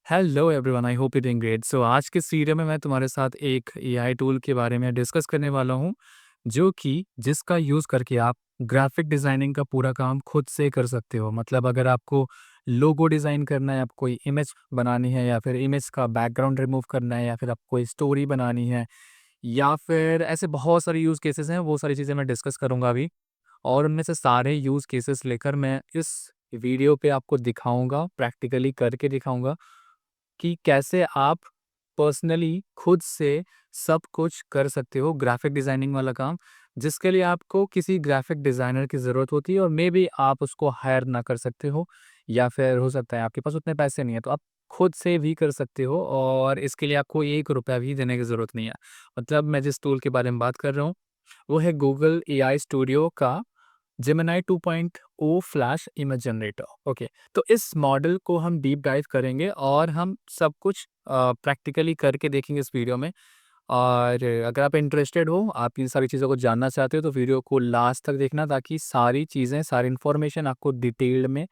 Hello everyone, I hope you doing great. So आज के इस वीडियो में मैं तुम्हारे साथ एक एआई टूल के बारे में डिस्कस करने वाला हूँ, जो कि जिसका यूज़ करके आप ग्राफिक डिज़ाइनिंग का पूरा काम खुद से कर सकते हो। मतलब अगर आपको लोगो डिज़ाइन करना है, आपको कोई इमेज बनानी है या फिर इमेज का बैकग्राउंड रिमूव करना है या फिर आपको कोई स्टोरी बनानी है या फिर ऐसे बहुत सारे यूज़ केसेस हैं, वो सारी चीज़ें मैं डिस्कस करूँगा अभी। और उनमें से सारे यूज़ केसेस लेकर मैं इस वीडियो पे आपको दिखाऊँगा, प्रैक्टिकली करके दिखाऊँगा कि कैसे आप पर्सनली खुद से सब कुछ कर सकते हो ग्राफिक डिज़ाइनिंग वाला काम, जिसके लिए आपको किसी ग्राफिक डिज़ाइनर की ज़रूरत होती है और मेबी आप उसको हायर ना कर सकते हो या फिर हो सकता है आपके पास उतने पैसे नहीं है, तो आप खुद से भी कर सकते हो और इसके लिए आपको 1 रुपया भी देने की ज़रूरत नहीं है। मतलब मैं जिस टूल के बारे में बात कर रहा हूँ, वो है गूगल एआई स्टूडियो का Gemini 2.0 flash image generator. Okay, तो इस मॉडल को हम डीप डाइव करेंगे और हम सब कुछ प्रैक्टिकली करके देखेंगे इस वीडियो में। और अगर आप इंटरेस्टेड हो, आप इन सारी चीज़ों को जानना चाहते हो, तो वीडियो को लास्ट तक देखना ताकि सारी चीज़ें, सारी इन्फॉर्मेशन आपको डिटेल्ड में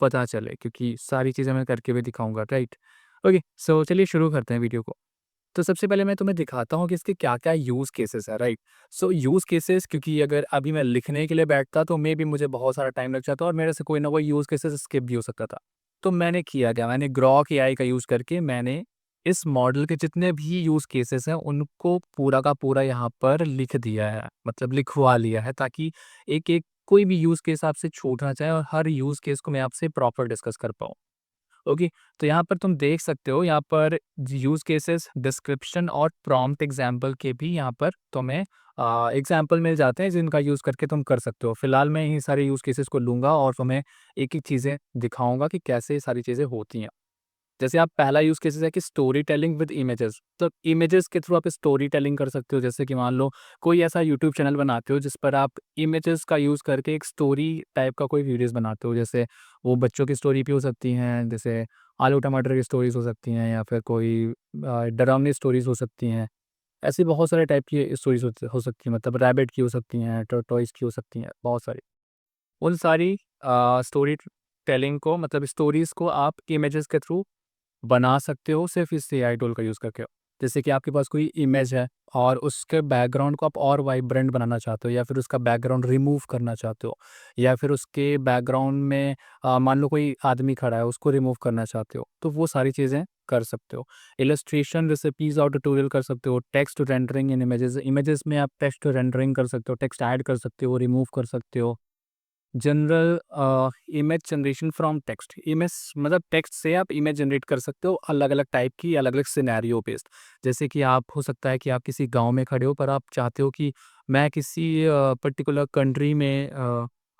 पता चले, क्योंकि सारी चीज़ें मैं करके भी दिखाऊंगा, राइट? ओके, सो चलिए शुरू करते हैं वीडियो को। तो सबसे पहले मैं तुम्हें दिखाता हूँ कि इसके क्या-क्या यूज़ केसेस हैं, राइट? सो यूज़ केसेस, क्योंकि अगर अभी मैं लिखने के लिए बैठता तो मेबी मुझे बहुत सारा टाइम लग जाता और मेरे से कोई ना कोई यूज़ केसेस स्किप भी हो सकता था। तो मैंने किया क्या, मैंने ग्रॉक एआई का यूज़ करके मैंने इस मॉडल के जितने भी यूज़ केसेस हैं उनको पूरा का पूरा यहाँ पर लिख दिया है, मतलब लिखवा लिया है, ताकि एक-एक कोई भी यूज़ केस आपसे छूट ना जाए और हर यूज़ केस को मैं आपसे प्रॉपर डिस्कस कर पाऊँ। ओके, तो यहाँ पर तुम देख सकते हो, यहाँ पर यूज़ केसेस, डिस्क्रिप्शन और प्रॉम्प्ट एग्जाम्पल के भी यहाँ पर तुम्हें एग्जाम्पल मिल जाते हैं, जिनका यूज़ करके तुम कर सकते हो। फिलहाल मैं यही सारे यूज़ केसेस को लूँगा और तुम्हें एक-एक चीज़ें दिखाऊँगा कि कैसे ये सारी चीज़ें होती हैं। जैसे आप पहला यूज़ केसेस है कि स्टोरी टेलिंग विद इमेजेस। तो इमेजेस के थ्रू आप स्टोरी टेलिंग कर सकते हो। जैसे कि मान लो कोई ऐसा यूट्यूब चैनल बनाते हो जिस पर आप इमेजेस का यूज़ करके एक स्टोरी टाइप का कोई वीडियोज़ बनाते हो। जैसे वो बच्चों की स्टोरी भी हो सकती हैं, जैसे आलू टमाटर की स्टोरीज़ हो सकती हैं या फिर कोई डरावनी स्टोरीज़ हो सकती हैं। ऐसी बहुत सारे टाइप की स्टोरीज़ हो सकती हैं, मतलब रैबिट की हो सकती हैं, टॉर्टोइस की हो सकती हैं, बहुत सारी। उन सारी स्टोरी टेलिंग को, मतलब स्टोरीज़ को आप इमेजेस के थ्रू बना सकते हो सिर्फ इस एआई टूल का यूज़ करके। जैसे कि आपके पास कोई इमेज है और उसके बैकग्राउंड को आप और वाइब्रेंट बनाना चाहते हो या फिर उसका बैकग्राउंड रिमूव करना चाहते हो या फिर उसके बैकग्राउंड में मान लो कोई आदमी खड़ा है, उसको रिमूव करना चाहते हो, तो वो सारी चीज़ें कर सकते हो। इलस्ट्रेशन, रेसिपीज़ और ट्यूटोरियल कर सकते हो। टेक्स्ट रेंडरिंग इन इमेजेस, इमेजेस में आप टेक्स्ट रेंडरिंग कर सकते हो, टेक्स्ट ऐड कर सकते हो, रिमूव कर सकते हो। General image generation from text, image मतलब टेक्स्ट से आप इमेज जनरेट कर सकते हो अलग अलग टाइप की, अलग अलग सिनेरियो बेस्ड। जैसे कि आप, हो सकता है कि आप किसी गांव में खड़े हो पर आप चाहते हो कि मैं किसी पर्टिकुलर कंट्री में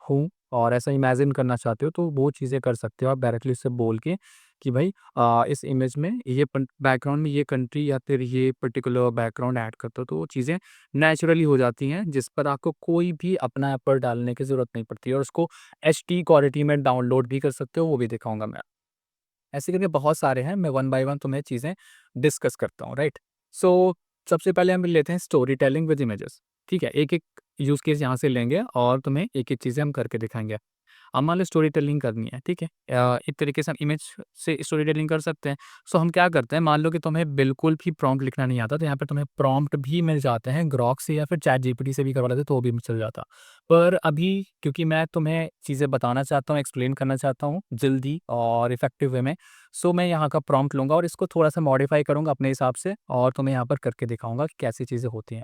हूँ और ऐसा इमेजिन करना चाहते हो, तो वो चीज़ें कर सकते हो आप डायरेक्टली उससे बोल के कि भाई इस इमेज में ये बैकग्राउंड में ये कंट्री या फिर ये पर्टिकुलर बैकग्राउंड ऐड कर दो, तो वो चीज़ें नेचुरली हो जाती हैं, जिस पर आपको कोई भी अपना एफर्ट डालने की ज़रूरत नहीं पड़ती है और उसको एचडी क्वालिटी में डाउनलोड भी कर सकते हो, वो भी दिखाऊँगा मैं। ऐसे करके बहुत सारे हैं, मैं वन बाय वन तुम्हें चीज़ें डिस्कस करता हूँ, राइट? सो सबसे पहले हम लेते हैं स्टोरी टेलिंग विद इमेजेस, ठीक है? एक-एक यूज़ केस यहाँ से लेंगे और तुम्हें एक-एक चीज़ें हम करके दिखाएँगे। अब मान लो स्टोरी टेलिंग करनी है, ठीक है? एक तरीके से हम इमेज से स्टोरी टेलिंग कर सकते हैं। सो हम क्या करते हैं, मान लो कि तुम्हें बिल्कुल भी प्रॉम्प्ट लिखना नहीं आता, तो यहाँ पे तुम्हें प्रॉम्प्ट भी मिल जाते हैं ग्रॉक से या फिर चैट जीपीटी से भी करवा लेते तो भी चल जाता। पर अभी क्योंकि मैं तुम्हें चीज़ें बताना चाहता हूँ, एक्सप्लेन करना चाहता हूँ जल्दी और इफ़ेक्टिव वे में, सो मैं यहाँ का प्रॉम्प्ट लूँगा और इसको थोड़ा-सा मॉडिफ़ाई करूँगा अपने हिसाब से और तुम्हें यहाँ पर करके दिखाऊँगा कि कैसी चीज़ें होती हैं।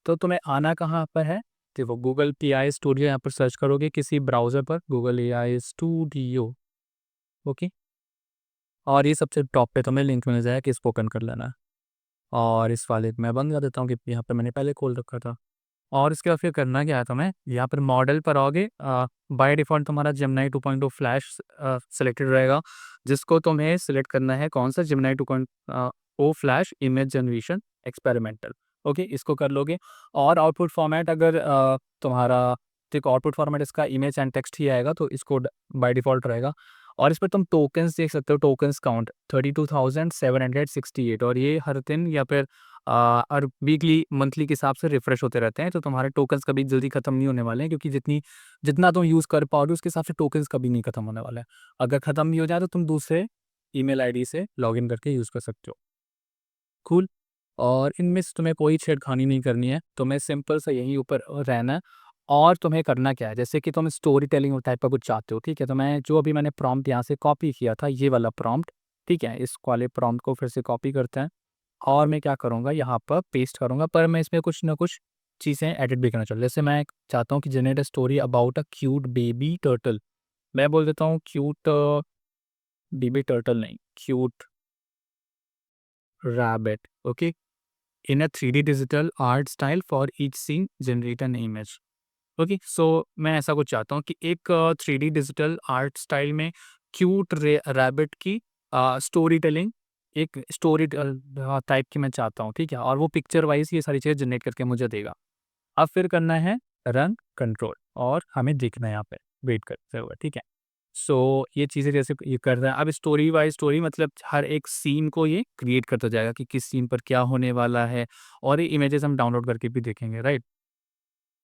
तो तुम्हें आना कहाँ पर है? देखो, गूगल एआई स्टूडियो यहाँ पर सर्च करोगे किसी ब्राउज़र पर, गूगल एआई स्टूडियो, ओके? और ये सबसे टॉप पे तुम्हें लिंक मिल जाएगा कि इसको ओपन कर लेना है। और इस वाले को मैं बंद कर देता हूँ क्योंकि यहाँ पे मैंने पहले खोल रखा था। और इसके बाद फिर करना क्या है तुम्हें, यहाँ पर मॉडल पर आओगे, बाय डिफ़ॉल्ट तुम्हारा जेमिनी 2.0 फ्लैश सेलेक्टेड रहेगा, जिसको तुम्हें सिलेक्ट करना है कौन-सा, Gemini 2.0 flash image generation experimental, okay? इसको कर लोगे और आउटपुट फ़ॉर्मेट अगर तुम्हारा, देखो आउटपुट फ़ॉर्मेट इसका इमेज एंड टेक्स्ट ही आएगा, तो इसको बाय डिफ़ॉल्ट रहेगा। और इस पर तुम टोकन्स देख सकते हो, टोकन्स काउंट 32,768, और ये हर दिन या फिर और वीकली, मंथली के हिसाब से रिफ्रेश होते रहते हैं, तो तुम्हारे टोकन्स कभी जल्दी खत्म नहीं होने वाले हैं, क्योंकि जितना तुम यूज़ कर पाओगे उसके हिसाब से टोकन्स कभी नहीं खत्म होने वाले हैं। अगर खत्म भी हो जाए तो तुम दूसरे ईमेल आईडी से लॉगिन करके यूज़ कर सकते हो। कूल। और इनमें से तुम्हें कोई छेड़खानी नहीं करनी है, तुम्हें सिंपल सा यहीं ऊपर रहना है। और तुम्हें करना क्या है, जैसे कि तुम स्टोरी टेलिंग टाइप का कुछ चाहते हो, ठीक है? तो मैं जो अभी मैंने प्रॉम्प्ट यहाँ से कॉपी किया था, ये वाला प्रॉम्प्ट, ठीक है? इस वाले प्रॉम्प्ट को फिर से कॉपी करते हैं और मैं क्या करूँगा, यहाँ पर पेस्ट करूँगा, पर मैं इसमें कुछ ना कुछ चीज़ें एडिट भी करना चाहूँ। जैसे मैं चाहता हूँ कि generate a story about a cute baby turtle. मैं बोल देता हूँ क्यूट बेबी टर्टल नहीं, cute rabbit, okay? In a 3D digital art style for each scene generate an image. Okay, so मैं ऐसा कुछ चाहता हूँ कि एक 3D डिजिटल आर्ट स्टाइल में क्यूट रैबिट की स्टोरी टेलिंग, एक स्टोरी टाइप की मैं चाहता हूँ, ठीक है? और वो पिक्चर वाइज ये सारी चीज़ें जनरेट करके मुझे देगा। अब फिर करना है रन कंट्रोल और हमें देखना है यहाँ पे वेट करते हुए, ठीक है? सो ये चीज़ें जैसे ये कर रहा है, अब स्टोरी बाय स्टोरी मतलब हर एक सीन को ये क्रिएट करता जाएगा कि किस सीन पर क्या होने वाला है, और ये इमेजेस हम डाउनलोड करके भी देखेंगे, राइट?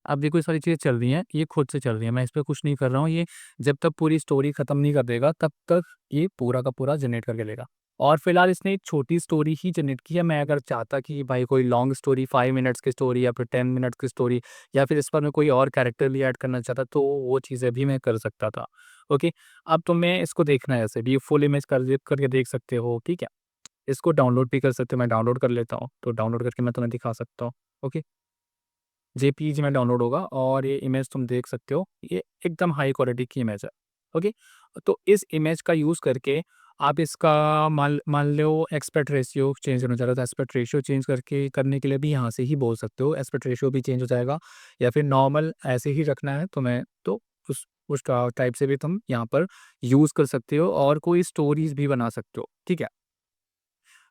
अब देखो ये सारी चीज़ें चल रही हैं, ये खुद से चल रही हैं, मैं इस पे कुछ नहीं कर रहा हूँ, ये जब तक पूरी स्टोरी खत्म नहीं कर देगा, तब तक ये पूरा का पूरा जनरेट करके लेगा। और फिलहाल इसने एक छोटी स्टोरी ही जनरेट की है, मैं अगर चाहता कि भाई कोई लॉन्ग स्टोरी 5 मिनट्स की स्टोरी या फिर 10 मिनट्स की स्टोरी या फिर इस पर मैं कोई और कैरेक्टर भी ऐड करना चाहता, तो वो चीज़ें भी मैं कर सकता था। ओके, अब तुम्हें इसको देखना है ऐसे भी, फुल इमेज करके देख सकते हो, ठीक है? इसको डाउनलोड भी कर सकते हो, मैं डाउनलोड कर लेता हूँ, तो डाउनलोड करके मैं तुम्हें दिखा सकता हूँ। ओके, जेपीईजी में डाउनलोड होगा और ये इमेज तुम देख सकते हो, ये एकदम हाई क्वालिटी की इमेज है। ओके, तो इस इमेज का यूज़ करके आप इसका मान मान लो एस्पेक्ट रेशियो चेंज करना चाह रहे हो, तो एस्पेक्ट रेशियो चेंज करके करने के लिए भी यहाँ से ही बोल सकते हो, एस्पेक्ट रेशियो भी चेंज हो जाएगा, या फिर नॉर्मल ऐसे ही रखना है तुम्हें, तो उस टाइप से भी तुम यहाँ पर यूज़ कर सकते हो और कोई स्टोरीज भी बना सकते हो, ठीक है?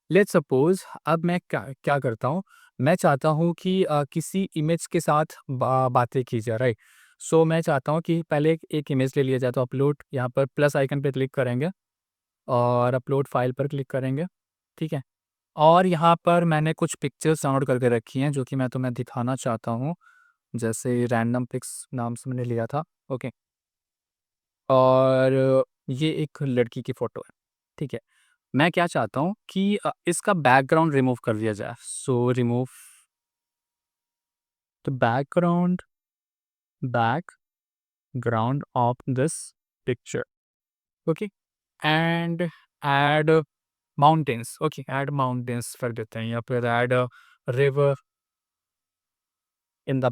लेट्स सपोज अब मैं क्या क्या करता हूँ, मैं चाहता हूँ कि किसी इमेज के साथ बातें की जाए, राइट? सो मैं चाहता हूँ कि पहले एक इमेज ले लिया जाए, तो अपलोड यहाँ पर प्लस आइकन पे क्लिक करेंगे और अपलोड फाइल पर क्लिक करेंगे, ठीक है? और यहाँ पर मैंने कुछ पिक्चर्स डाउनलोड करके रखी हैं जो कि मैं तुम्हें दिखाना चाहता हूँ, जैसे रैंडम पिक्स नाम से मैंने लिया था, ओके? और ये एक लड़की की फ़ोटो है, ठीक है? मैं क्या चाहता हूँ कि इसका बैकग्राउंड रिमूव कर दिया जाए। So remove the background of this picture, okay? And add mountains, okay? Add mountains कर देते हैं या फिर add river in the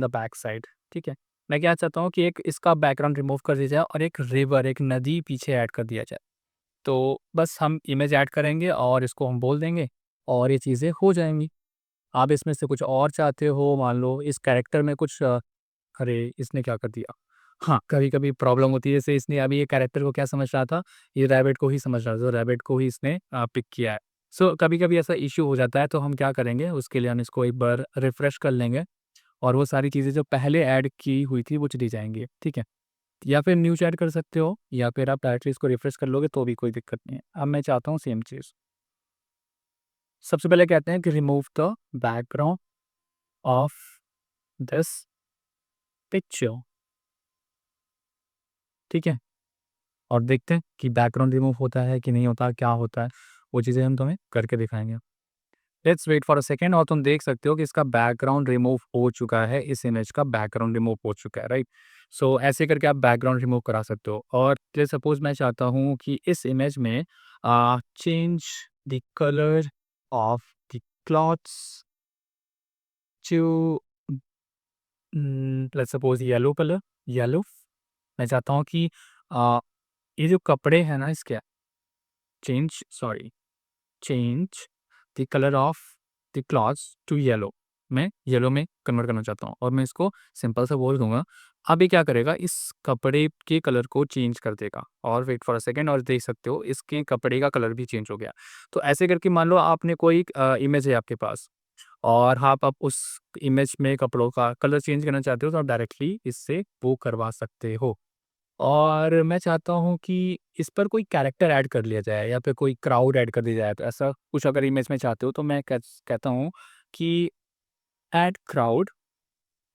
back side, ठीक है? मैं क्या चाहता हूँ कि एक इसका बैकग्राउंड रिमूव कर दिया जाए और एक रिवर, एक नदी पीछे ऐड कर दिया जाए। तो बस हम इमेज ऐड करेंगे और इसको हम बोल देंगे और ये चीज़ें हो जाएँगी। आप इसमें से कुछ और चाहते हो, मान लो इस कैरेक्टर में कुछ अरे! इसने क्या कर दिया? हाँ, कभी-कभी प्रॉब्लम होती है, जैसे इसने अभी ये कैरेक्टर को क्या समझ रहा था, ये रैबिट को ही समझ रहा था, तो रैबिट को ही इसने पिक किया है। सो कभी-कभी ऐसा इश्यू हो जाता है, तो हम क्या करेंगे, उसके लिए हम इसको एक बार रिफ्रेश कर लेंगे और वो सारी चीज़ें जो पहले ऐड की हुई थी, वो चली जाएँगी, ठीक है? या फिर न्यू ऐड कर सकते हो या फिर आप डायरेक्टली इसको रिफ्रेश कर लोगे, तो भी कोई दिक्कत नहीं है। अब मैं चाहता हूँ सेम चीज़। सबसे पहले कहते हैं कि remove the background of this picture, ठीक है? और देखते हैं कि बैकग्राउंड रिमूव होता है कि नहीं होता, क्या होता है? वो चीज़ें हम तुम्हें करके दिखाएँगे। Let's wait for a second, और तुम देख सकते हो कि इसका बैकग्राउंड रिमूव हो चुका है, इस इमेज का बैकग्राउंड रिमूव हो चुका है, राइट? सो ऐसे करके आप बैकग्राउंड रिमूव करा सकते हो। और लेट्स सपोज़ मैं चाहता हूँ कि इस इमेज में change the colour of the clothes to let's suppose yellow colour, yellow. मैं चाहता हूँ कि अ, ये जो कपड़े हैं ना इसके, change the colour of the clothes to yellow. मैं येलो में कन्वर्ट करना चाहता हूँ और मैं इसको सिंपल सा बोल दूँगा। अब ये क्या करेगा, इस कपड़े के कलर को चेंज कर देगा, और वेट फॉर अ सेकंड, और देख सकते हो इसके कपड़े का कलर भी चेंज हो गया। तो ऐसे करके मान लो आपने कोई इमेज है आपके पास और आप उस इमेज में कपड़ों का कलर चेंज करना चाहते हो, तो आप डायरेक्टली इससे वो करवा सकते हो। और मैं चाहता हूँ कि इस पर कोई कैरेक्टर ऐड कर लिया जाए या फिर कोई क्राउड ऐड कर दिया जाए, तो ऐसा कुछ अगर इमेज में चाहते हो, तो मैं कहता हूँ कि add crowd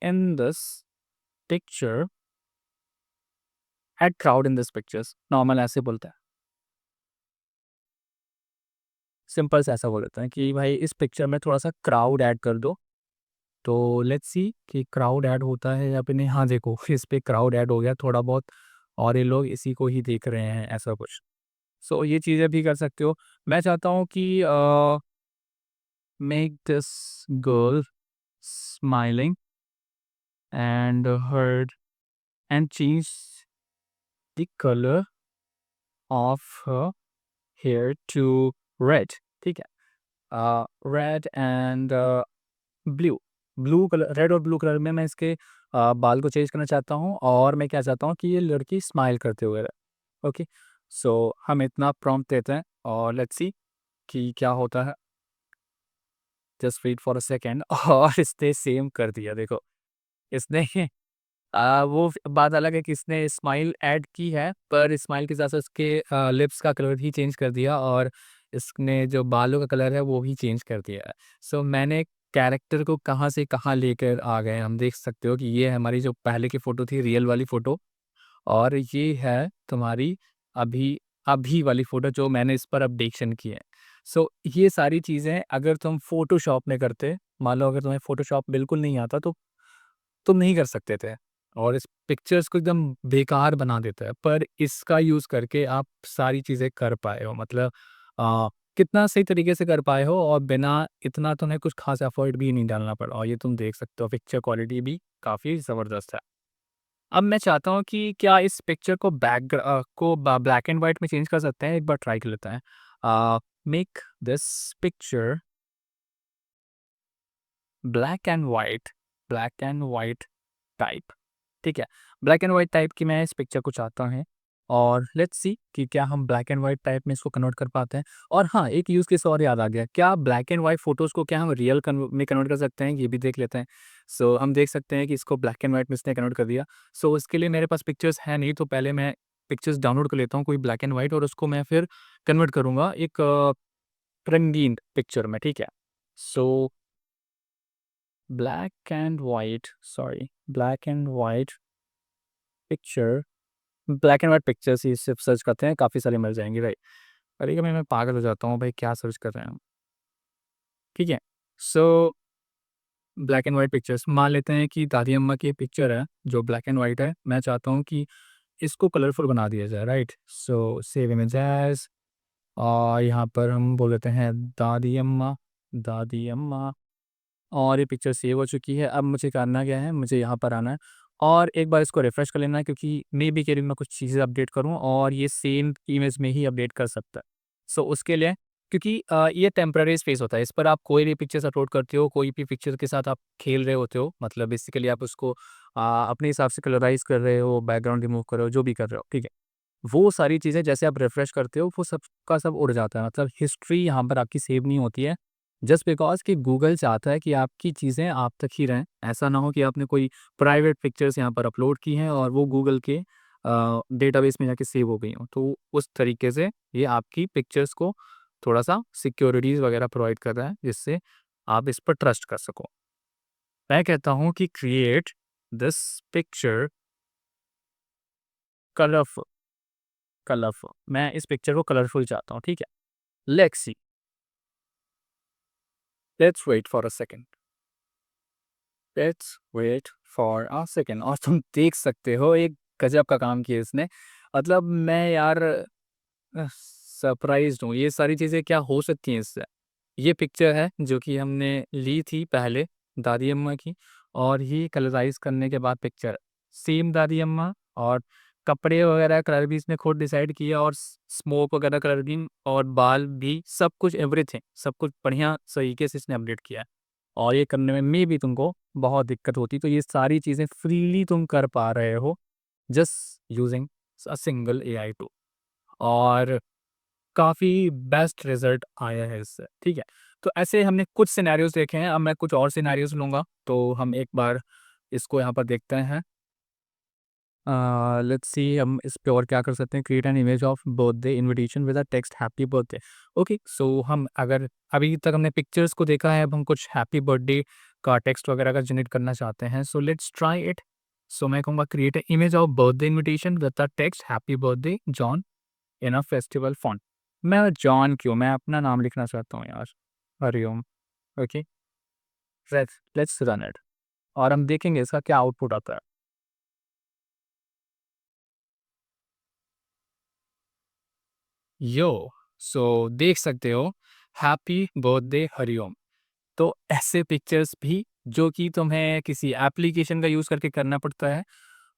in this picture, add crowd in this pictures, normal ऐसे बोलता है। सिंपल सा ऐसा बोल देते हैं कि भाई इस पिक्चर में थोड़ा-सा क्राउड ऐड कर दो। तो लेट्स सी कि क्राउड ऐड होता है या फिर नहीं। हाँ, देखो इस पे क्राउड ऐड हो गया थोड़ा बहुत और ये लोग इसी को ही देख रहे हैं, ऐसा कुछ। सो ये चीज़ें भी कर सकते हो। मैं चाहता हूँ कि make this girl smiling and her and change the colour of her hair to red, ठीक है? Red and blue, blue colour, red और ब्लू कलर में मैं इसके बाल को चेंज करना चाहता हूँ और मैं क्या चाहता हूँ कि ये लड़की स्माइल करते हुए रहे। ओके, सो हम इतना प्रॉम्प्ट देते हैं और लेट्स सी कि क्या होता है। Just wait for a second और इसने सेम कर दिया, देखो इसने वो बात अलग है कि इसने स्माइल ऐड की है, पर स्माइल के साथ-साथ उसके लिप्स का कलर भी चेंज कर दिया और इसने जो बालों का कलर है वो भी चेंज कर दिया है। सो मैंने कैरेक्टर को कहाँ से कहाँ लेकर आ गए हम देख सकते हो कि ये हमारी जो पहले की फ़ोटो थी रियल वाली फ़ोटो और ये है तुम्हारी अभी अभी वाली फ़ोटो जो मैंने इस पर अपडेशन की है। सो ये सारी चीज़ें अगर तुम फ़ोटोशॉप में करते, मान लो अगर तुम्हें फ़ोटोशॉप बिल्कुल नहीं आता तो तुम नहीं कर सकते थे और इस पिक्चर्स को एकदम बेकार बना देता है। पर इसका यूज़ करके आप सारी चीज़ें कर पाए हो, मतलब कितना सही तरीके से कर पाए हो और बिना इतना तुम्हें कुछ ख़ास एफ़र्ट भी नहीं डालना पड़ा और ये तुम देख सकते हो पिक्चर क्वालिटी भी काफ़ी ज़बरदस्त है। अब मैं चाहता हूँ कि क्या इस पिक्चर को ब्लैक एंड व्हाइट में चेंज कर सकते हैं? एक बार ट्राई कर लेते हैं। Make this picture black and white, black and white type, ठीक है? ब्लैक एंड व्हाइट टाइप की मैं इस पिक्चर को चाहता हूँ और लेट्स सी कि क्या हम ब्लैक एंड व्हाइट टाइप में इसको कन्वर्ट कर पाते हैं। और हाँ, एक यूज़ केस और याद आ गया, क्या ब्लैक एंड व्हाइट फ़ोटोज़ को क्या हम रियल में कन्वर्ट कर सकते हैं? ये भी देख लेते हैं। सो हम देख सकते हैं कि इसको ब्लैक एंड व्हाइट में इसने कन्वर्ट कर दिया। सो उसके लिए मेरे पास पिक्चर्स है नहीं, तो पहले मैं पिक्चर्स डाउनलोड कर लेता हूँ कोई ब्लैक एंड व्हाइट और उसको मैं फिर कन्वर्ट करूँगा एक रंगीन पिक्चर में, ठीक है? So black and white picture, black and white pictures ही सिर्फ़ सर्च करते हैं, काफ़ी सारी मिल जाएँगी, राइट। अरे मैं पागल हो जाता हूँ भाई, क्या सर्च कर रहे हैं हम, ठीक है। So black and white pictures मान लेते हैं कि दादी अम्मा की पिक्चर है, जो ब्लैक एंड व्हाइट है, मैं चाहता हूँ कि इसको कलरफुल बना दिया जाए, राइट। सो सेव इमेज एज़ और यहाँ पर हम बोल देते हैं दादी अम्मा और ये पिक्चर सेव हो चुकी है। अब मुझे करना क्या है, मुझे यहाँ पर आना है और एक बार इसको रिफ्रेश कर लेना है क्योंकि मे बी के लिए मैं कुछ चीज़ें अपडेट करूँ और ये सेम इमेज में ही अपडेट कर सकता है। सो उसके लिए क्योंकि ये टेम्परेरी स्पेस होता है, इस पर आप कोई भी पिक्चर्स अपलोड करते हो, कोई भी पिक्चर के साथ आप खेल रहे होते हो, मतलब बेसिकली आप उसको अपने हिसाब से कलराइज़ कर रहे हो, बैकग्राउंड रिमूव कर रहे हो, जो भी कर रहे हो, ठीक है। वो सारी चीज़ें जैसे आप रिफ्रेश करते हो, वो सब का सब उड़ जाता है, मतलब हिस्ट्री यहाँ पर आपकी सेव नहीं होती है। जस्ट बिकॉज़ कि गूगल चाहता है कि आपकी चीज़ें आप तक ही रहें। ऐसा ना हो कि आपने कोई प्राइवेट पिक्चर्स यहाँ पर अपलोड की हैं और वो गूगल के डेटाबेस में जाके सेव हो गई हों। तो उस तरीके से ये आपकी पिक्चर्स को थोड़ा-सा सिक्योरिटीज़ वगैरह प्रोवाइड कर रहा है, जिससे आप इस पर ट्रस्ट कर सको। मैं कहता हूँ कि create this picture colourful colourful. मैं इस पिक्चर को कलरफुल चाहता हूँ, ठीक है? Let's see, let's wait for a second, let's wait for a second और तुम देख सकते हो एक गज़ब का काम किया इसने। मतलब मैं यार सरप्राइज़्ड हूँ, ये सारी चीज़ें क्या हो सकती हैं इससे। ये पिक्चर है जो कि हमने ली थी पहले दादी अम्मा की और ये कलराइज़ करने के बाद पिक्चर सेम दादी अम्मा और कपड़े वगैरह कलर भी इसने खुद डिसाइड किया और स्मोक वगैरह कलर भी और बाल भी सब कुछ एवरीथिंग सब कुछ बढ़िया तरीके से इसने अपडेट किया है। और ये करने में भी तुमको बहुत दिक्कत होती, तो ये सारी चीज़ें फ्रीली तुम कर पा रहे हो just using a single AI tool और काफ़ी बेस्ट रिज़ल्ट आया है इससे, ठीक है? तो ऐसे हमने कुछ सिनेरियोज़ देखे हैं, अब मैं कुछ और सिनेरियोज़ लूँगा, तो हम एक बार इसको यहाँ पर देखते हैं। लेट्स सी हम इस पे और क्या कर सकते हैं, create an image of birthday invitation with a text happy birthday. Okay, so हम अगर अभी तक हमने पिक्चर्स को देखा है, अब हम कुछ हैप्पी बर्थडे का टेक्स्ट वगैरह का जनरेट करना चाहते हैं, सो लेट्स ट्राई इट। सो मैं कहूँगा create a image of birthday invitation with a text happy birthday John in a festival font. मैं जॉन क्यों, मैं अपना नाम लिखना चाहता हूँ यार। Hariom. Okay, let's let's run it और हम देखेंगे इसका क्या आउटपुट आता है। यो, सो देख सकते हो, हैप्पी बर्थडे हरिओम। तो ऐसे पिक्चर्स भी जो कि तुम्हें किसी एप्लीकेशन का यूज़ करके करना पड़ता है,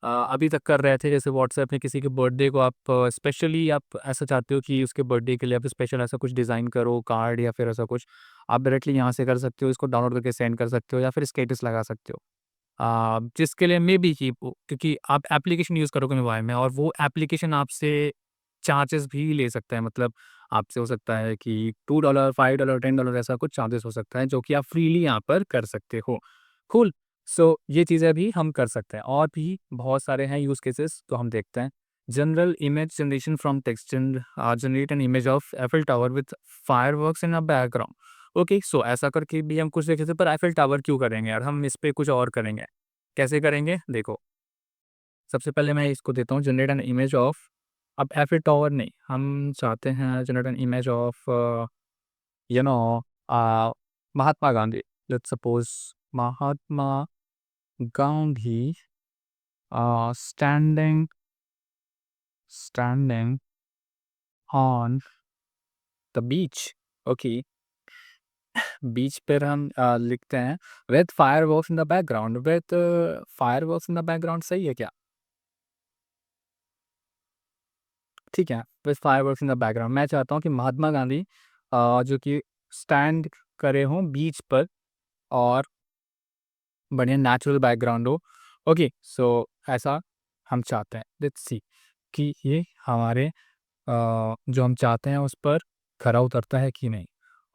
अभी तक कर रहे थे, जैसे व्हाट्सएप में किसी के बर्थडे को आप स्पेशली आप ऐसा चाहते हो कि उसके बर्थडे के लिए आप स्पेशल ऐसा कुछ डिज़ाइन करो, कार्ड या फिर ऐसा कुछ, आप डायरेक्टली यहाँ से कर सकते हो, इसको डाउनलोड करके सेंड कर सकते हो या फिर स्टेटस लगा सकते हो। जिसके लिए मे बी कि क्योंकि आप एप्लीकेशन यूज़ करोगे मोबाइल में और वो एप्लीकेशन आपसे चार्जेस भी ले सकता है, मतलब आपसे हो सकता है कि $2, $5, $10 ऐसा कुछ चार्जेस हो सकता है, जो कि आप फ्रीली यहाँ पर कर सकते हो। कूल। सो ये चीज़ें भी हम कर सकते हैं और भी बहुत सारे हैं यूज़ केसेस, तो हम देखते हैं। General image generation from text and generate an image of Eiffel Tower with fireworks in a background. Okay, so ऐसा करके भी हम कुछ देखे थे, पर एफिल टावर क्यों करेंगे यार, हम इस पे कुछ और करेंगे। कैसे करेंगे देखो, सबसे पहले मैं इसको देता हूँ जनरेट एन इमेज ऑफ, अब एफिल टावर नहीं, हम चाहते हैं generate an image of you know Mahatma Gandhi. Let's suppose Mahatma Gandhi standing standing on the beach. Okay, beach पर हम लिखते हैं with fireworks in the background, with fireworks in the background, सही है क्या? ठीक है, with fireworks in the background. मैं चाहता हूँ कि महात्मा गांधी जो कि स्टैंड करे हों बीच पर और बढ़िया नेचुरल बैकग्राउंड हो। ओके, सो ऐसा हम चाहते हैं। लेट्स सी कि ये हमारे जो हम चाहते हैं उस पर खरा उतरता है कि नहीं।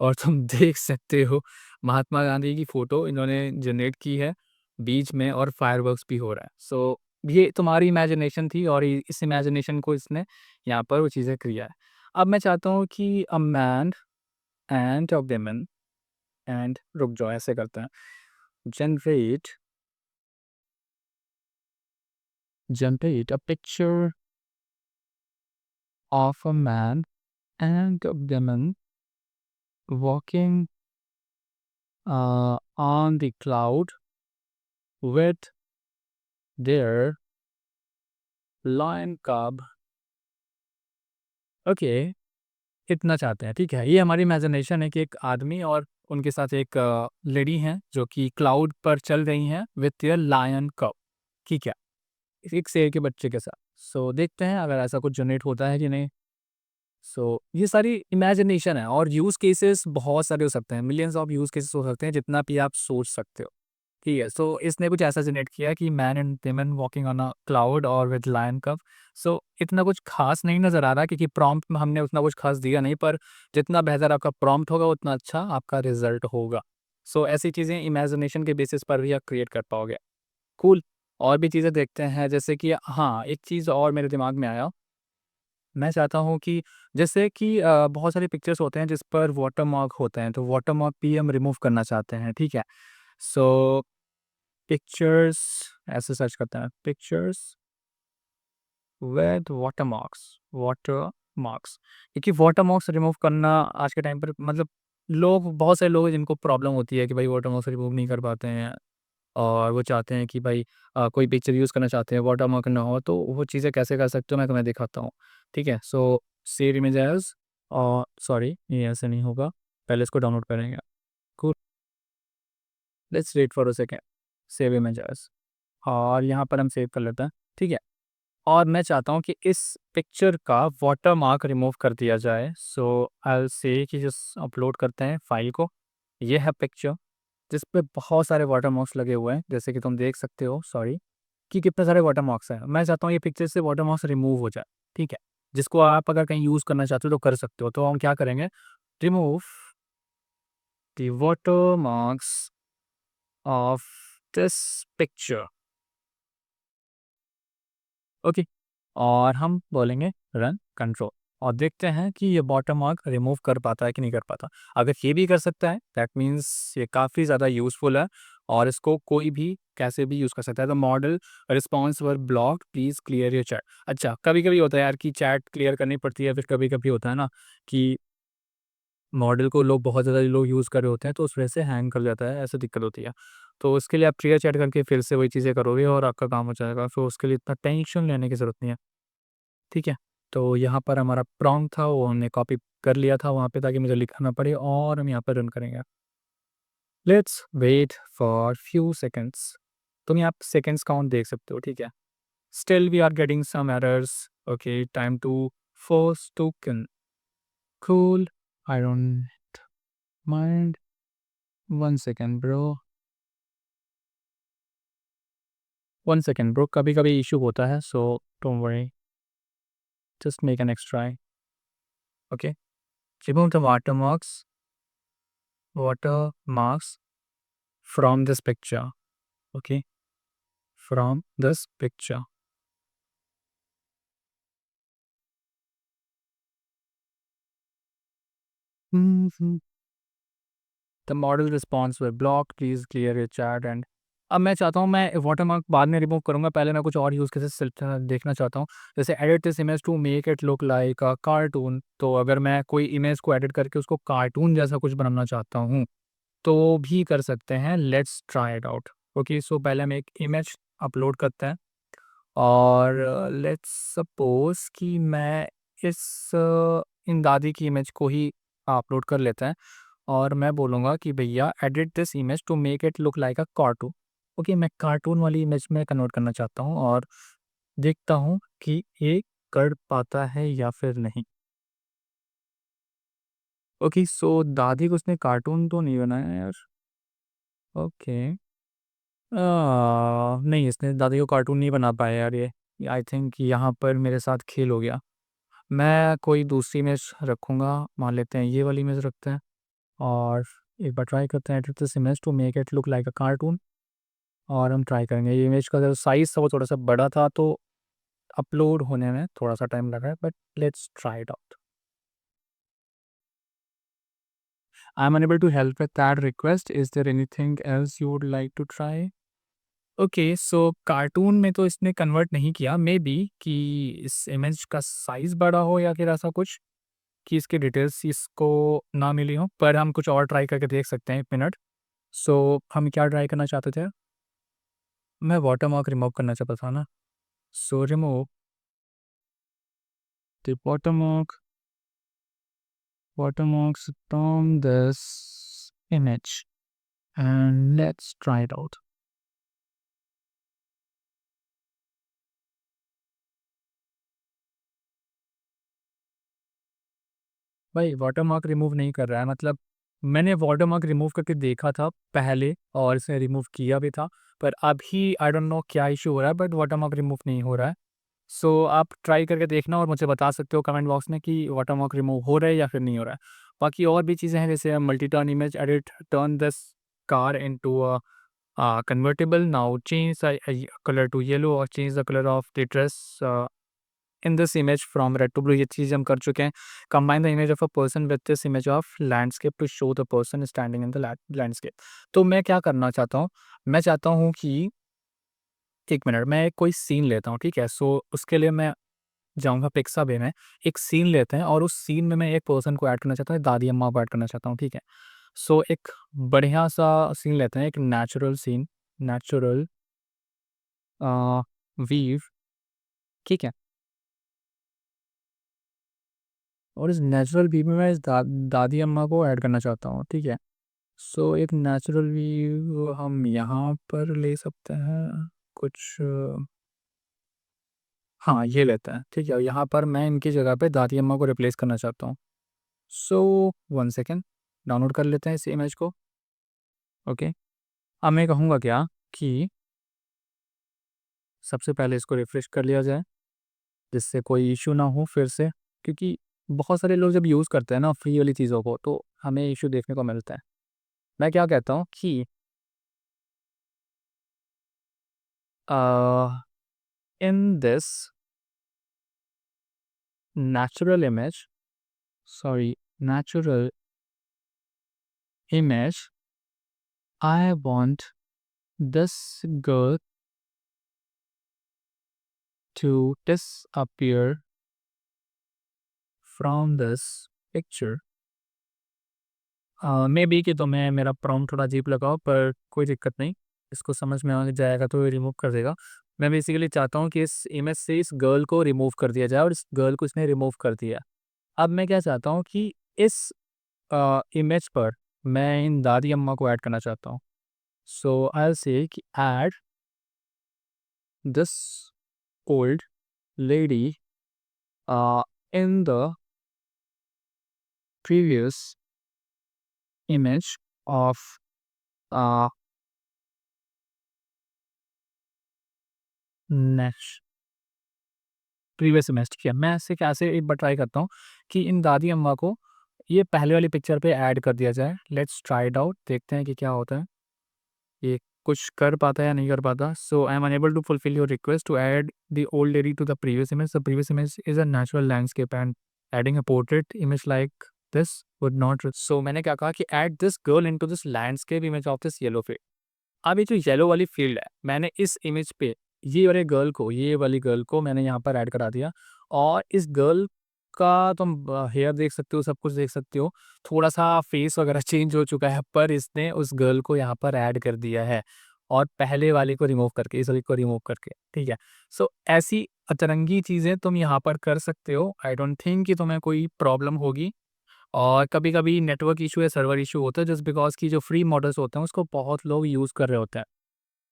और तुम देख सकते हो महात्मा गांधी की फ़ोटो इन्होंने जनरेट की है बीच में और फायरवर्क्स भी हो रहा है। सो ये तुम्हारी इमेजिनेशन थी और इस इमेजिनेशन को इसने यहाँ पर वो चीज़ें किया है। अब मैं चाहता हूँ कि a man and a woman and रुक जाओ, ऐसे करते हैं। Generate generate a picture of a man and a woman walking on the cloud with their lion cub। Okay, इतना चाहते हैं, ठीक है। ये हमारी इमेजिनेशन है कि एक आदमी और उनके साथ एक लेडी हैं जो कि क्लाउड पर चल रही हैं विथ देयर लायन कब, ठीक है, एक शेर के बच्चे के साथ। सो देखते हैं अगर ऐसा कुछ जनरेट होता है कि नहीं। सो ये सारी इमेजिनेशन है और यूज़ केसेस बहुत सारे हो सकते हैं, मिलियंस ऑफ यूज़ केसेस हो सकते हैं, जितना भी आप सोच सकते हो। ठीक है, सो इसने कुछ ऐसा जनरेट किया कि man and woman walking on a cloud और विद लायन कब। सो इतना कुछ खास नहीं नज़र आ रहा क्योंकि प्रॉम्प्ट में हमने उतना कुछ खास दिया नहीं, पर जितना बेहतर आपका प्रॉम्प्ट होगा उतना अच्छा आपका रिजल्ट होगा। सो ऐसी चीज़ें इमेजिनेशन के बेसिस पर भी आप क्रिएट कर पाओगे। कूल। और भी चीज़ें देखते हैं, जैसे कि हाँ, एक चीज़ और मेरे दिमाग में आया। मैं चाहता हूँ कि जैसे कि बहुत सारे पिक्चर्स होते हैं जिस पर वाटरमार्क होते हैं, तो वाटरमार्क भी हम रिमूव करना चाहते हैं, ठीक है। सो पिक्चर्स, ऐसे सर्च करते हैं पिक्चर्स विद वाटरमार्क्स, क्योंकि वाटरमार्क्स रिमूव करना आज के टाइम पर, मतलब लोग, बहुत सारे लोग हैं जिनको प्रॉब्लम होती है कि भाई वाटरमार्क्स रिमूव नहीं कर पाते हैं और वो चाहते हैं कि भाई कोई पिक्चर यूज़ करना चाहते हैं वाटरमार्क ना हो, तो वो चीज़ें कैसे कर सकते हो मैं तुम्हें दिखाता हूँ। ठीक है, सो सेव इमेज एज, और सॉरी ये ऐसे नहीं होगा, पहले इसको डाउनलोड करेंगे। Cool, let's wait for a second. Save image as, और यहाँ पर हम सेव कर लेते हैं, ठीक है। और मैं चाहता हूँ कि इस पिक्चर का वाटरमार्क रिमूव कर दिया जाए। सो आई विल से कि जस्ट अपलोड करते हैं फाइल को। ये है पिक्चर जिस पे बहुत सारे वाटरमार्क्स लगे हुए हैं, जैसे कि तुम देख सकते हो, सॉरी, कि कितने सारे वाटरमार्क्स हैं। मैं चाहता हूँ ये पिक्चर से वाटरमार्क्स रिमूव हो जाए, ठीक है। जिसको आप अगर कहीं यूज़ करना चाहते हो तो कर सकते हो। तो हम क्या करेंगे, remove the watermarks of this picture. Okay, और हम बोलेंगे रन कंट्रोल और देखते हैं कि ये वाटरमार्क रिमूव कर पाता है कि नहीं कर पाता। अगर ये भी कर सकता है दैट मीन्स ये काफ़ी ज़्यादा यूज़फुल है और इसको कोई भी कैसे भी यूज़ कर सकता है। The model response were blocked, please clear your chat. अच्छा, कभी-कभी होता है यार कि चैट क्लियर करनी पड़ती है, फिर कभी-कभी होता है ना कि मॉडल को लोग बहुत ज़्यादा लोग यूज़ कर रहे होते हैं, तो उस वजह से हैंग कर जाता है, ऐसे दिक्कत होती है। तो उसके लिए आप क्लियर चैट करके फिर से वही चीज़ें करोगे और आपका काम हो जाएगा, फिर उसके लिए इतना टेंशन लेने की ज़रूरत नहीं है, ठीक है? तो यहाँ पर हमारा प्रॉम्प्ट था, वो हमने कॉपी कर लिया था वहाँ पे ताकि मुझे लिखना ना पड़े और हम यहाँ पर रन करेंगे। Let's wait for few seconds. तुम यहाँ सेकंड्स काउंट देख सकते हो, ठीक है? Still we are getting some errors, okay, time to force token, cool, I don't mind, 1 second bro, 1 second bro, कभी-कभी इश्यू होता है, so don't worry, just make an next try, okay? Remove the watermarks from this picture, okay? From this picture. Mhm. The model response were blocked, please clear your chat and अब मैं चाहता हूँ मैं watermark बाद में remove करूँगा, पहले मैं कुछ और यूज़ केसेस देखना चाहता हूँ। जैसे edit this image to make it look like a cartoon, तो अगर मैं कोई इमेज को एडिट करके उसको कार्टून जैसा कुछ बनाना चाहता हूँ, तो भी कर सकते हैं। Let's try it out. Okay, so पहले हम एक इमेज अपलोड करते हैं और लेट्स सपोज़ कि मैं इस इन दादी की इमेज को ही अपलोड कर लेते हैं और मैं बोलूँगा कि भैया edit this image to make it look like a cartoon. Okay, मैं कार्टून वाली इमेज में कन्वर्ट करना चाहता हूँ और देखता हूँ कि ये कर पाता है या फिर नहीं। ओके, सो दादी को उसने कार्टून तो नहीं बनाया यार। ओके। नहीं, इसने दादी को कार्टून नहीं बना पाया यार ये। आई थिंक यहाँ पर मेरे साथ खेल हो गया। मैं कोई दूसरी इमेज रखूँगा, मान लेते हैं ये वाली इमेज रखते हैं और एक बार ट्राई करते हैं edit this image to make it look like a cartoon और हम ट्राई करेंगे। ये इमेज का जो साइज़ था वो थोड़ा-सा बड़ा था तो अपलोड होने में थोड़ा-सा टाइम लगा है, but let's try it out. I am unable to help with that request, is there anything else you would like to try? Okay, so cartoon में तो इसने कन्वर्ट नहीं किया, मे बी कि इस इमेज का साइज़ बड़ा हो या फिर ऐसा कुछ कि इसकी डिटेल्स इसको ना मिली हो, पर हम कुछ और ट्राई करके देख सकते हैं, 1 मिनट। सो हम क्या ट्राई करना चाहते थे? मैं वाटरमार्क रिमूव करना चाहता था ना, so remove the watermarks from this image and let's try it out. भाई वाटरमार्क रिमूव नहीं कर रहा है, मतलब मैंने वाटरमार्क रिमूव करके देखा था पहले और इसे रिमूव किया भी था, पर अभी आई डोंट नो क्या इशू हो रहा है, बट वाटरमार्क रिमूव नहीं हो रहा है। सो आप ट्राई करके देखना और मुझे बता सकते हो कमेंट बॉक्स में कि वाटरमार्क रिमूव हो रहा है या फिर नहीं हो रहा है। बाकी और भी चीज़ें हैं जैसे multi turn image edit, turn this car into a convertible, now change the color to yellow और change the color of the dress in this image from red to blue, ये चीज़ हम कर चुके हैं। combine the image of a person with this image of landscape to show the person standing in the landscape। तो मैं क्या करना चाहता हूँ, मैं चाहता हूँ कि 1 मिनट मैं कोई सीन लेता हूँ, ठीक है? सो उसके लिए मैं जाऊँगा पिक्साबे में, एक सीन लेते हैं और उस सीन में मैं एक पर्सन को ऐड करना चाहता हूँ, दादी अम्मा को ऐड करना चाहता हूँ, ठीक है? सो एक बढ़िया-सा सीन लेते हैं, एक नेचुरल सीन, नेचुरल वीव, ठीक है? और इस नेचुरल वीव में मैं इस दादी अम्मा को ऐड करना चाहता हूँ, ठीक है? सो एक नेचुरल व्यू हम यहाँ पर ले सकते हैं, कुछ हाँ, ये लेते हैं, ठीक है? यहाँ पर मैं इनकी जगह पे दादी अम्मा को रिप्लेस करना चाहता हूँ। सो 1 सेकंड, डाउनलोड कर लेते हैं इस इमेज को, ओके? अब मैं कहूँगा क्या कि सबसे पहले इसको रिफ्रेश कर लिया जाए, जिससे कोई इश्यू ना हो फिर से, क्योंकि बहुत सारे लोग जब यूज़ करते हैं ना फ्री वाली चीज़ों को, तो हमें इश्यू देखने को मिलता है। मैं क्या कहता हूँ कि uh, in this natural image, sorry, natural image, I want this girl to disappear from this picture। May be कि तुम्हें मेरा प्रॉम्प्ट थोड़ा अजीब लगा हो, पर कोई दिक्कत नहीं, इसको समझ में आ जाएगा तो रिमूव कर देगा। मैं बेसिकली चाहता हूँ कि इस इमेज से इस गर्ल को रिमूव कर दिया जाए और इस गर्ल को इसने रिमूव कर दिया। अब मैं क्या चाहता हूँ कि इस इमेज पर मैं इन दादी अम्मा को ऐड करना चाहता हूँ। सो आई विल से कि add this old lady in the previous image of uh, next previous image. ठीक है, मैं ऐसे कैसे एक बार ट्राई करता हूँ कि इन दादी अम्मा को ये पहले वाली पिक्चर पे ऐड कर दिया जाए। लेट्स ट्राई इट आउट, देखते हैं कि क्या होता है, ये कुछ कर पाता है या नहीं कर पाता। So I am unable to fulfil your request to add the old lady to the previous image. The previous image is a natural landscape and adding a portrait image like this would not. So मैंने क्या कहा कि add this girl into this landscape image of this yellow field. अब ये जो yellow वाली field है, मैंने इस इमेज पे ये वाली गर्ल को मैंने यहाँ पर ऐड करा दिया। और इस गर्ल का तुम हेयर देख सकते हो, सब कुछ देख सकते हो, थोड़ा सा फेस वगैरह चेंज हो चुका है, पर इसने उस गर्ल को यहाँ पर ऐड कर दिया है और पहले वाले को रिमूव करके, इस वाली को रिमूव करके। ठीक है, सो ऐसी अतरंगी चीज़ें तुम यहाँ पर कर सकते हो। आई डोंट थिंक कि तुम्हें कोई प्रॉब्लम होगी। और कभी-कभी नेटवर्क इशू या सर्वर इशू होता है जस्ट बिकॉज़ कि जो फ्री मॉडल्स होते हैं उसको बहुत लोग यूज़ कर रहे होते हैं।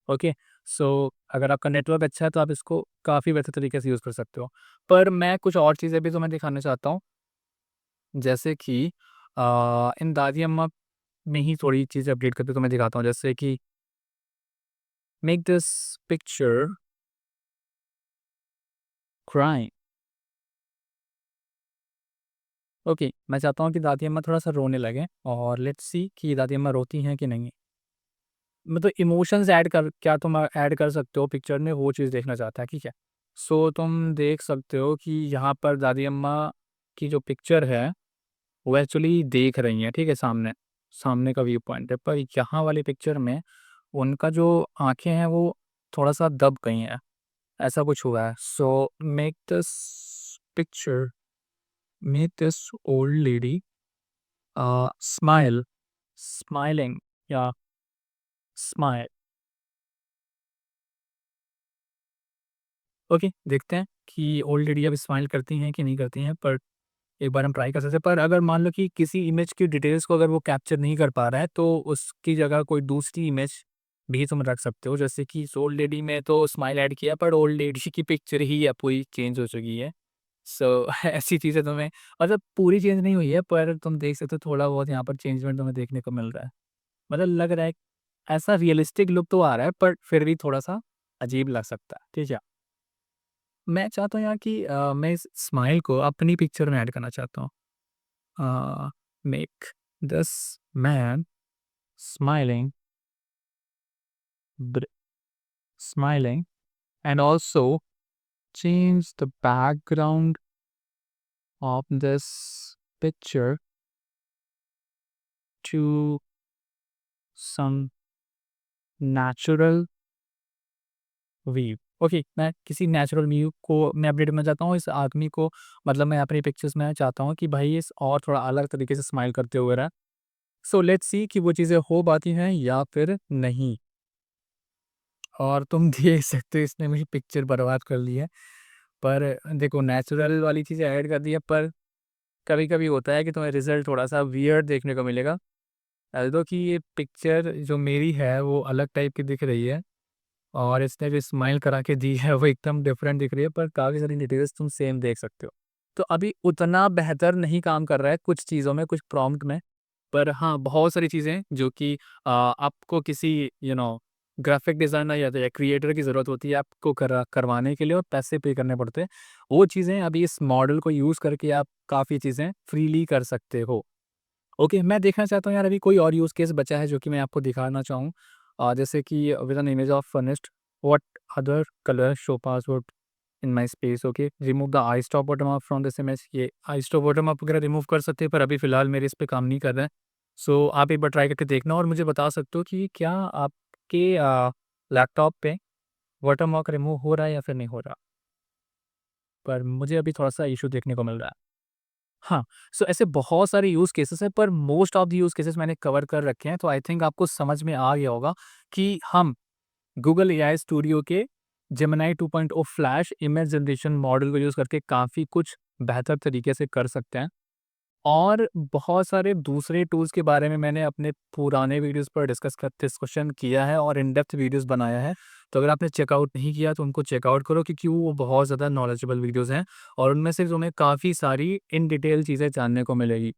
ओके, सो अगर आपका नेटवर्क अच्छा है तो आप इसको काफ़ी बेहतर तरीके से यूज़ कर सकते हो। पर मैं कुछ और चीज़ें भी तुम्हें दिखाना चाहता हूँ, जैसे कि इन दादी अम्मा में ही थोड़ी चीज़ें अपडेट करके तुम्हें दिखाता हूँ, जैसे कि make this picture crying. Okay, मैं चाहता हूँ कि दादी अम्मा थोड़ा-सा रोने लगें और लेट्स सी कि दादी अम्मा रोती हैं कि नहीं? मतलब इमोशंस ऐड कर क्या तुम ऐड कर सकते हो पिक्चर में, वो चीज़ देखना चाहता है, ठीक है। सो तुम देख सकते हो कि यहाँ पर दादी अम्मा की जो पिक्चर है वो एक्चुअली देख रही हैं, ठीक है, सामने सामने का व्यू पॉइंट है, पर यहाँ वाली पिक्चर में उनका जो आंखें हैं वो थोड़ा सा दब गई हैं, ऐसा कुछ हुआ है। So picture make this old lady smile smiling या स्माइल। ओके, देखते हैं कि ओल्ड लेडी अब स्माइल करती हैं कि नहीं करती हैं, पर एक बार हम ट्राई कर सकते हैं। पर अगर मान लो कि किसी इमेज की डिटेल्स को अगर वो कैप्चर नहीं कर पा रहा है, तो उसकी जगह कोई दूसरी इमेज भी तुम रख सकते हो। जैसे कि इस ओल्ड लेडी में तो स्माइल ऐड किया, पर ओल्ड लेडी की पिक्चर ही अब पूरी चेंज हो चुकी है। सो ऐसी चीज़ें तुम्हें, मतलब पूरी चेंज नहीं हुई है, पर तुम देख सकते हो थोड़ा बहुत यहाँ पर चेंजमेंट तुम्हें देखने को मिल रहा है। मतलब लग रहा है, ऐसा रियलिस्टिक लुक तो आ रहा है, पर फिर भी थोड़ा-सा अजीब लग सकता है। ठीक है? मैं चाहता हूँ यहाँ कि मैं इस स्माइल को अपनी पिक्चर में ऐड करना चाहता हूँ। Make this man smiling smiling and also change the background of this picture to some natural view. Okay, मैं किसी नेचुरल व्यू को मैं अपडेट करना चाहता हूँ इस आदमी को, मतलब मैं अपनी पिक्चर्स में चाहता हूँ कि भाई इस और थोड़ा अलग तरीके से स्माइल करते हुए रहे। सो लेट्स सी कि वो चीज़ें हो पाती हैं या फिर नहीं। और तुम देख सकते हो इसने मेरी पिक्चर बर्बाद कर ली है। पर देखो, नेचुरल वाली चीज़ें ऐड कर दी है, पर कभी-कभी होता है कि तुम्हें रिज़ल्ट थोड़ा-सा वियर्ड देखने को मिलेगा। दो कि ये पिक्चर जो मेरी है वो अलग टाइप की दिख रही है और इसने जो स्माइल करा के दी है वो एकदम डिफरेंट दिख रही है, पर काफ़ी सारी डिटेल्स तुम सेम देख सकते हो। तो अभी उतना बेहतर नहीं काम कर रहा है कुछ चीज़ों में, कुछ प्रॉम्प्ट में। पर हाँ, बहुत सारी चीज़ें जो कि आपको किसी ग्राफ़िक डिज़ाइनर या क्रिएटर की ज़रूरत होती है आपको करवाने के लिए और पैसे पे करने पड़ते हैं। वो चीज़ें अभी इस मॉडल को यूज़ करके आप काफ़ी चीज़ें फ्रीली कर सकते हो। ओके, मैं देखना चाहता हूँ यार, अभी कोई और यूज़ केस बचा है जो कि मैं आपको दिखाना चाहूँ। जैसे कि with N image of furnished, what other colour show password in my space. Okay, remove the I stop bottom up from this image. ये आई स्टॉप बॉटम अप वगैरह रिमूव कर सकते हैं, पर अभी फ़िलहाल मेरे इस पे काम नहीं कर रहा है। सो आप एक बार ट्राई करके देखना और मुझे बता सकते हो कि क्या आप आपके लैपटॉप पे वाटरमार्क रिमूव हो रहा है या फिर नहीं हो रहा? पर मुझे अभी थोड़ा-सा इश्यू देखने को मिल रहा है। हाँ, सो ऐसे बहुत सारे यूज़ केसेस हैं पर most of the use cases मैंने कवर कर रखे हैं, तो आई थिंक आपको समझ में आ गया होगा कि हम गूगल एआई स्टूडियो के Gemini 2.0 flash image generation model को यूज़ करके काफ़ी कुछ बेहतर तरीके से कर सकते हैं। और बहुत सारे दूसरे टूल्स के बारे में मैंने अपने पुराने वीडियोज़ पर डिस्कशन किया है और इन डेप्थ वीडियोज़ बनाया है। तो अगर आपने चेकआउट नहीं किया तो उनको चेकआउट करो क्योंकि वो बहुत ज़्यादा नॉलेजेबल वीडियोज़ हैं और उनमें से तुम्हें काफ़ी सारी इन डिटेल चीज़ें जानने को मिलेगी।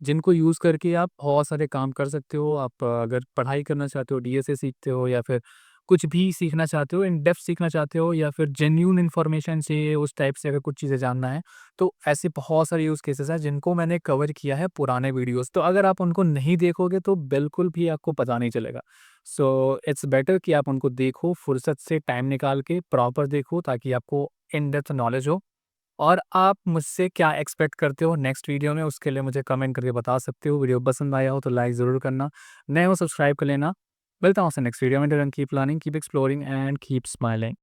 जिनको यूज़ करके आप बहुत सारे काम कर सकते हो। आप अगर पढ़ाई करना चाहते हो, डीएसए सीखते हो या फिर कुछ भी सीखना चाहते हो, इन डेप्थ सीखना चाहते हो या फिर जेन्युइन इन्फॉर्मेशन चाहिए उस टाइप से अगर कुछ चीज़ें जानना है, तो ऐसे बहुत सारे यूज़ केसेस हैं जिनको मैंने कवर किया है पुराने वीडियोज़। तो अगर आप उनको नहीं देखोगे तो बिल्कुल भी आपको पता नहीं चलेगा। सो इट्स बेटर कि आप उनको देखो, फुर्सत से टाइम निकाल के प्रॉपर देखो ताकि आपको इन डेप्थ नॉलेज हो। और आप मुझसे क्या एक्सपेक्ट करते हो नेक्स्ट वीडियो में, उसके लिए मुझे कमेंट करके बता सकते हो। वीडियो पसंद आया हो तो लाइक ज़रूर करना। नए हो सब्सक्राइब कर लेना। मिलता हूँ आपसे नेक्स्ट वीडियो में। Till then keep learning, keep exploring and keep smiling.